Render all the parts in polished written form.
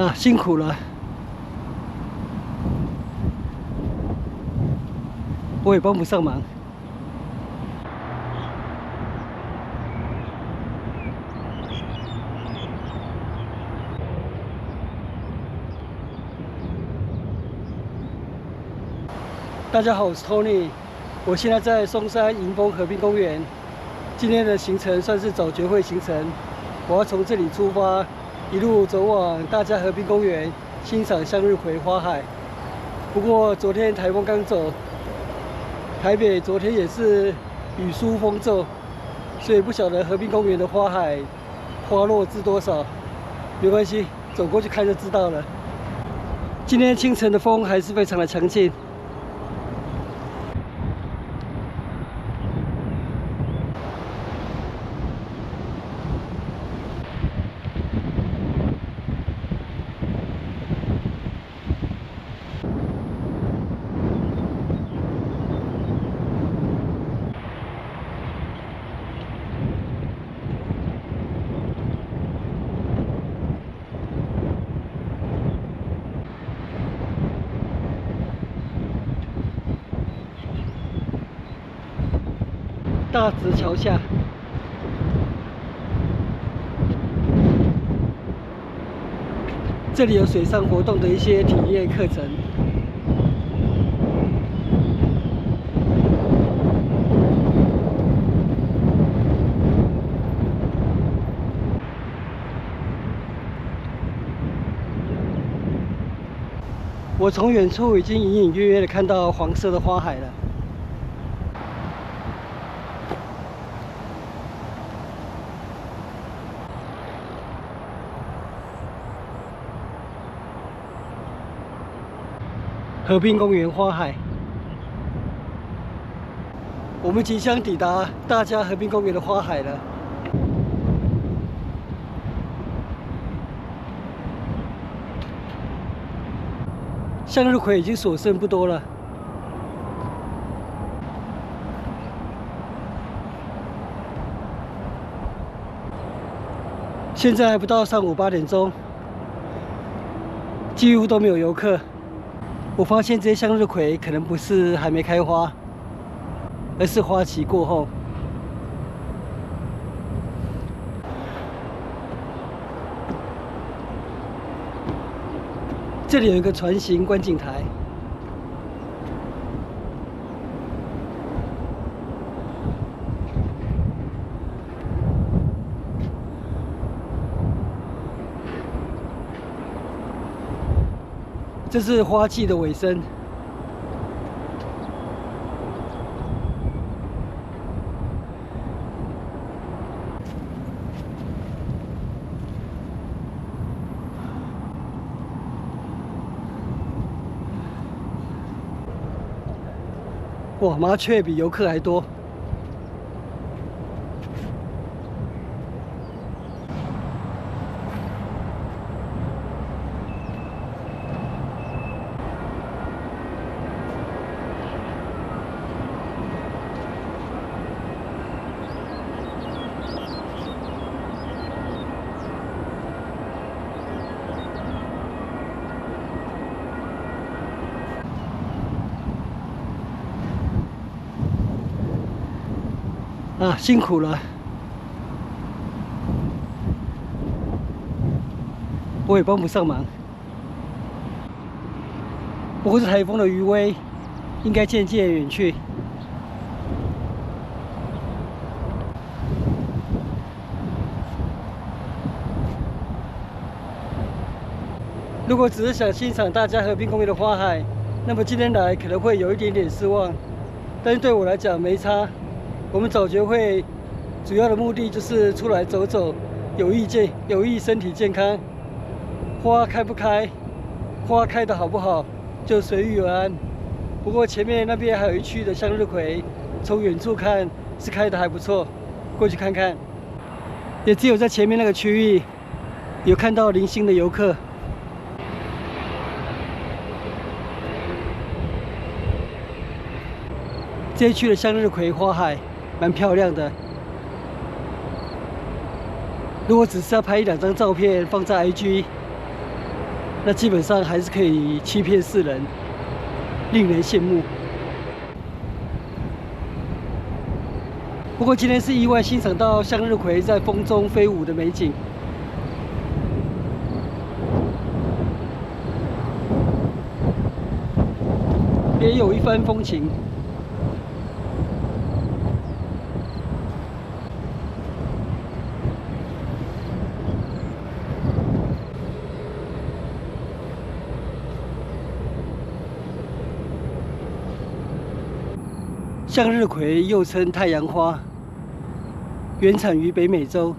啊，辛苦了，我也帮不上忙。大家好，我是 Tony， 我现在在松山迎风河滨公园。今天的行程算是早觉会行程，我要从这里出发，一路走往大家河滨公园，欣赏向日葵花海。不过昨天台风刚走，台北昨天也是雨疏风骤，所以不晓得河滨公园的花海花落知多少。没关系，走过去看就知道了。今天清晨的风还是非常的强劲。 大直桥下，这里有水上活动的一些体验课程。我从远处已经隐隐约约的看到黄色的花海了。 河滨公园花海，我们即将抵达大家河滨公园的花海了。向日葵已经所剩不多了。现在不到上午8点钟，几乎都没有游客。 我发现这些向日葵可能不是还没开花，而是花期过后。这里有一个船型观景台，这是花季的尾声。哇，麻雀比游客还多。 啊，辛苦了，我也帮不上忙。不过这台风的余威应该渐渐远去。如果只是想欣赏大家河滨公园的花海，那么今天来可能会有一点点失望。但是对我来讲没差。 我们早觉会主要的目的就是出来走走，有益身体健康。花开不开，花开的好不好，就随遇而安。不过前面那边还有一区的向日葵，从远处看是开的还不错，过去看看。也只有在前面那个区域有看到零星的游客。这一区的向日葵花海。 蛮漂亮的。如果只是要拍1、2张照片放在 IG，那基本上还是可以欺骗世人，令人羡慕。不过今天是意外欣赏到向日葵在风中飞舞的美景。别有一番风情。向日葵又称太阳花，原产于北美洲。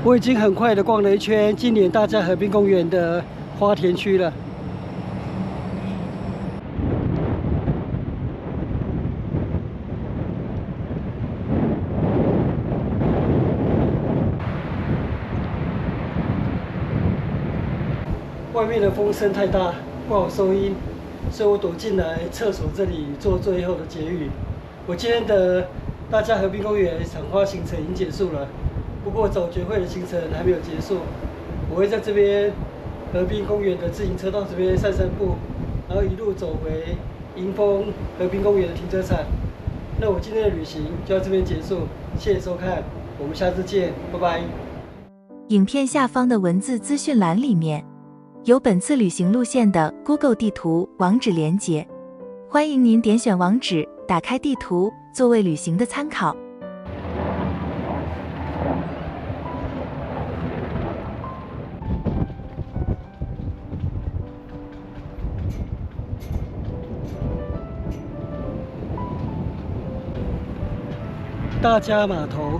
我已经很快的逛了一圈今年大佳河滨公园的花田区了。外面的风声太大，不好收音，所以我躲进来厕所这里做最后的结语。我今天的大佳河滨公园赏花行程已经结束了。不过早觉会的行程还没有结束，我会在这边河滨公园的自行车道这边散散步，然后一路走回迎风河滨公园的停车场。那我今天的旅行就到这边结束，谢谢收看，我们下次见，拜拜。影片下方的文字资讯栏里面有本次旅行路线的 Google 地图网址连结，欢迎您点选网址，打开地图作为旅行的参考。大佳码头。